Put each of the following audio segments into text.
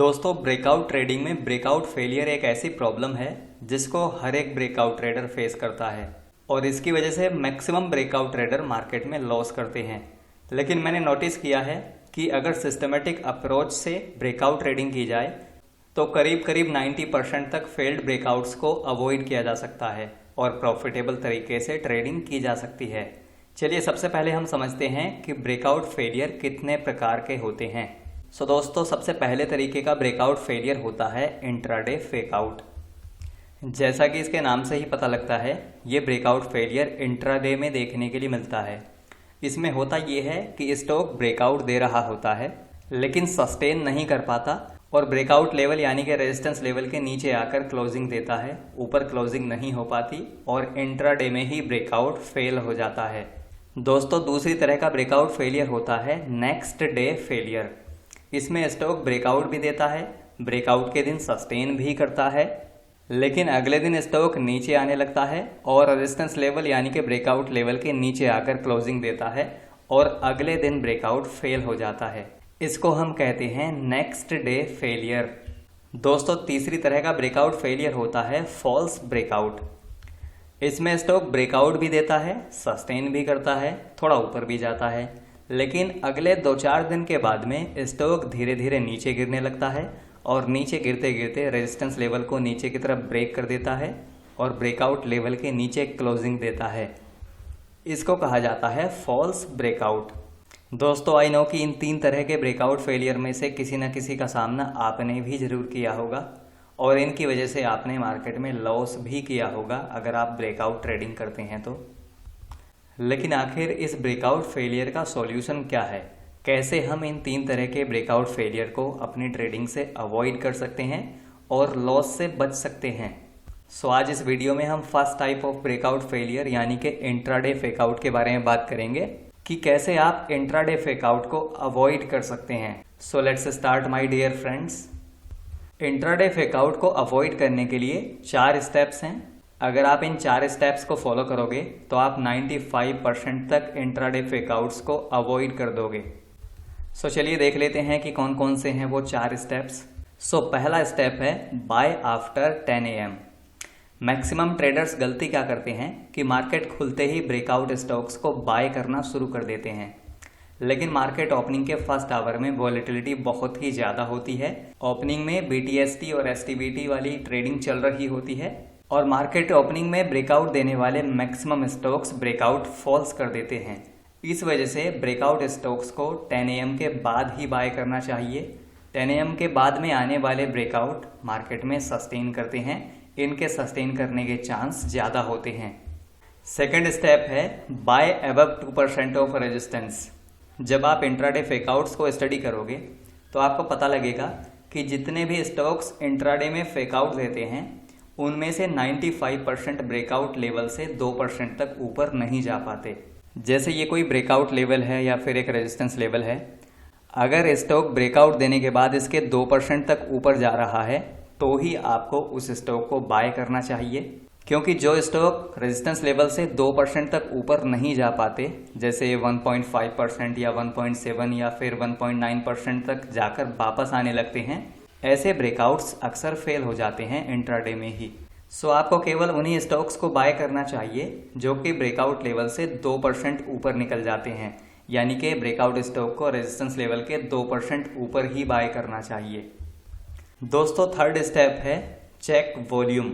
दोस्तों, breakout trading में breakout failure एक ऐसी प्रॉब्लम है जिसको हर एक ब्रेकआउट ट्रेडर फेस करता है और इसकी वजह से मैक्सिमम ब्रेकआउट ट्रेडर मार्केट में लॉस करते हैं। लेकिन मैंने नोटिस किया है कि अगर सिस्टमेटिक अप्रोच से ब्रेकआउट ट्रेडिंग की जाए तो करीब करीब 90% तक फेल्ड ब्रेकआउट्स को अवॉइड किया जा सकता है और प्रॉफिटेबल तरीके से ट्रेडिंग की जा सकती है। चलिए सबसे पहले हम समझते हैं कि ब्रेकआउट फेलियर कितने प्रकार के होते हैं। दोस्तों, सबसे पहले तरीके का ब्रेकआउट फेलियर होता है इंट्राडे फेकआउट। जैसा कि इसके नाम से ही पता लगता है, ये ब्रेकआउट फेलियर इंट्राडे में देखने के लिए मिलता है। इसमें होता ये है कि स्टॉक ब्रेकआउट दे रहा होता है लेकिन सस्टेन नहीं कर पाता और ब्रेकआउट लेवल यानी कि रेजिस्टेंस लेवल के नीचे आकर क्लोजिंग देता है, ऊपर क्लोजिंग नहीं हो पाती और इंट्राडे में ही ब्रेकआउट फेल हो जाता है। दोस्तों, दूसरी तरह का ब्रेकआउट फेलियर होता है नेक्स्ट डे फेलियर। इसमें स्टॉक ब्रेकआउट भी देता है, ब्रेकआउट के दिन सस्टेन भी करता है, लेकिन अगले दिन स्टॉक नीचे आने लगता है और रेजिस्टेंस लेवल यानी कि ब्रेकआउट लेवल के नीचे आकर क्लोजिंग देता है और अगले दिन ब्रेकआउट फेल हो जाता है। इसको हम कहते हैं नेक्स्ट डे फेलियर। दोस्तों, तीसरी तरह का ब्रेकआउट फेलियर होता है फॉल्स ब्रेकआउट। इसमें स्टॉक ब्रेकआउट भी देता है, सस्टेन भी करता है, थोड़ा ऊपर भी जाता है, लेकिन अगले 2-4 दिन के बाद में स्टॉक धीरे धीरे नीचे गिरने लगता है और नीचे गिरते गिरते रेजिस्टेंस लेवल को नीचे की तरफ ब्रेक कर देता है और ब्रेकआउट लेवल के नीचे क्लोजिंग देता है। इसको कहा जाता है फॉल्स ब्रेकआउट। दोस्तों, आई नो कि इन 3 तरह के ब्रेकआउट फेलियर में से किसी न किसी का सामना आपने भी जरूर किया होगा और इनकी वजह से आपने मार्केट में लॉस भी किया होगा अगर आप ब्रेकआउट ट्रेडिंग करते हैं तो। लेकिन आखिर इस ब्रेकआउट फेलियर का सॉल्यूशन क्या है? कैसे हम इन 3 तरह के ब्रेकआउट फेलियर को अपनी ट्रेडिंग से अवॉइड कर सकते हैं और लॉस से बच सकते हैं? आज इस वीडियो में हम first type of breakout failure यानी कि इंट्राडे फेकआउट के बारे में बात करेंगे कि कैसे आप इंट्राडे फेकआउट को अवॉइड कर सकते हैं। Let's start my dear friends. Intraday fakeout को अवॉइड करने के लिए 4 स्टेप्स हैं। अगर आप इन 4 स्टेप्स को फॉलो करोगे तो आप 95% तक इंट्राडे फेकआउट्स को अवॉइड कर दोगे। चलिए देख लेते हैं कि कौन कौन से हैं वो 4 स्टेप्स। पहला स्टेप है buy after 10 AM। Maximum traders गलती क्या करते हैं कि मार्केट खुलते ही ब्रेकआउट स्टॉक्स को बाय करना शुरू कर देते हैं, लेकिन मार्केट ओपनिंग के फर्स्ट आवर में वॉलेटिलिटी बहुत ही ज़्यादा होती है। ओपनिंग में BTST और STBT वाली ट्रेडिंग चल रही होती है और मार्केट ओपनिंग में ब्रेकआउट देने वाले मैक्सिमम स्टॉक्स ब्रेकआउट फॉल्स कर देते हैं। इस वजह से ब्रेकआउट स्टॉक्स को 10 AM के बाद ही बाय करना चाहिए। 10 AM के बाद में आने वाले ब्रेकआउट मार्केट में सस्टेन करते हैं, इनके सस्टेन करने के चांस ज़्यादा होते हैं। सेकेंड स्टेप है बाय अबव 2% ऑफ रेजिस्टेंस। जब आप इंट्राडे फेकआउट्स को स्टडी करोगे तो आपको पता लगेगा कि जितने भी स्टॉक्स इंट्राडे में फेकआउट देते हैं उनमें से 95% ब्रेकआउट लेवल से 2% तक ऊपर नहीं जा पाते। जैसे ये कोई ब्रेकआउट लेवल है या फिर एक रेजिस्टेंस लेवल है, अगर स्टॉक ब्रेकआउट देने के बाद इसके 2% तक ऊपर जा रहा है तो ही आपको उस स्टॉक को बाय करना चाहिए, क्योंकि जो स्टॉक रेजिस्टेंस लेवल से 2% तक ऊपर नहीं जा पाते, जैसे 1.5% या 1.7 या फिर 1.9% तक जाकर वापस आने लगते हैं, ऐसे ब्रेकआउट्स अक्सर फेल हो जाते हैं इंट्राडे में ही। आपको केवल उन्हीं स्टॉक्स को बाय करना चाहिए जो कि ब्रेकआउट लेवल से 2% ऊपर निकल जाते हैं, यानी कि ब्रेकआउट स्टॉक को रेजिस्टेंस लेवल के 2% ऊपर ही बाय करना चाहिए। दोस्तों, थर्ड स्टेप है चेक वॉल्यूम।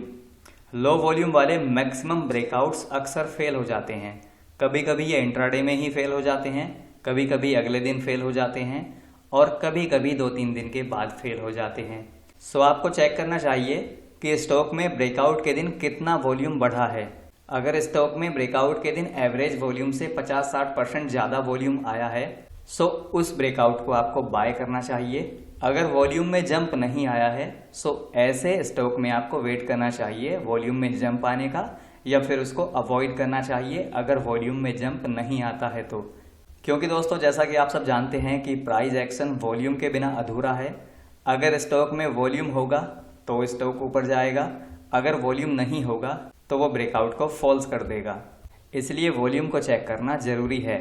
लो वॉल्यूम वाले मैक्सिमम ब्रेकआउट्स अक्सर फेल हो जाते हैं। कभी कभी ये इंट्राडे में ही फेल हो जाते हैं, कभी कभी अगले दिन फेल हो जाते हैं और कभी कभी 2-3 दिन के बाद फेल हो जाते हैं। आपको चेक करना चाहिए कि स्टॉक में ब्रेकआउट के दिन कितना वॉल्यूम बढ़ा है। अगर स्टॉक में ब्रेकआउट के दिन एवरेज वॉल्यूम से 50-60% ज़्यादा वॉल्यूम आया है उस ब्रेकआउट को आपको बाय करना चाहिए। अगर वॉल्यूम में जंप नहीं आया है ऐसे स्टॉक में आपको वेट करना चाहिए वॉल्यूम में जंप आने का, या फिर उसको अवॉइड करना चाहिए अगर वॉल्यूम में जंप नहीं आता है तो। क्योंकि दोस्तों, जैसा कि आप सब जानते हैं कि प्राइस एक्शन वॉल्यूम के बिना अधूरा है। अगर स्टॉक में वॉल्यूम होगा तो स्टॉक ऊपर जाएगा, अगर वॉल्यूम नहीं होगा तो वो ब्रेकआउट को फॉल्स कर देगा। इसलिए वॉल्यूम को चेक करना जरूरी है।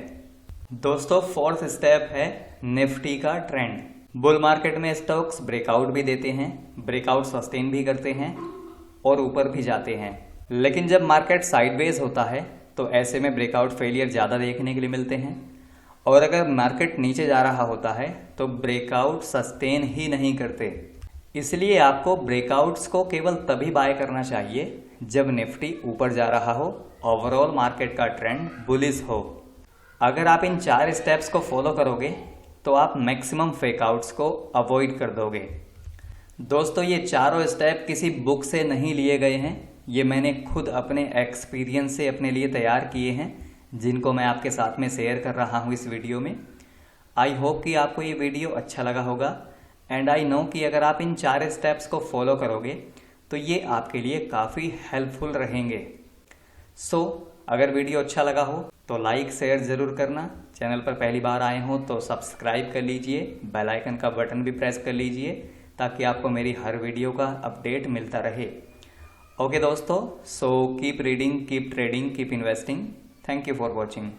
दोस्तों, फोर्थ स्टेप है निफ्टी का ट्रेंड। बुल मार्केट में स्टॉक्स ब्रेकआउट भी देते हैं, ब्रेकआउट सस्टेन भी करते हैं और ऊपर भी जाते हैं। लेकिन जब मार्केट साइडवेज होता है तो ऐसे में ब्रेकआउट फेलियर ज़्यादा देखने के लिए मिलते हैं। और अगर मार्केट नीचे जा रहा होता है तो ब्रेकआउट सस्टेन ही नहीं करते। इसलिए आपको ब्रेकआउट्स को केवल तभी बाय करना चाहिए जब निफ्टी ऊपर जा रहा हो, ओवरऑल मार्केट का ट्रेंड बुलिश हो। अगर आप इन 4 स्टेप्स को फॉलो करोगे तो आप मैक्सिमम फेकआउट्स को अवॉइड कर दोगे। दोस्तों, ये चारों स्टेप किसी बुक से नहीं लिए गए हैं, ये मैंने खुद अपने एक्सपीरियंस से अपने लिए तैयार किए हैं, जिनको मैं आपके साथ में शेयर कर रहा हूँ इस वीडियो में। आई होप कि आपको ये वीडियो अच्छा लगा होगा एंड आई नो कि अगर आप इन 4 स्टेप्स को फॉलो करोगे तो ये आपके लिए काफ़ी हेल्पफुल रहेंगे। सो अगर वीडियो अच्छा लगा हो तो लाइक शेयर ज़रूर करना। चैनल पर पहली बार आए हो तो सब्सक्राइब कर लीजिए, बेल आइकन का बटन भी प्रेस कर लीजिए ताकि आपको मेरी हर वीडियो का अपडेट मिलता रहे। ओके दोस्तों, so keep reading, keep trading, keep investing. Thank you for watching.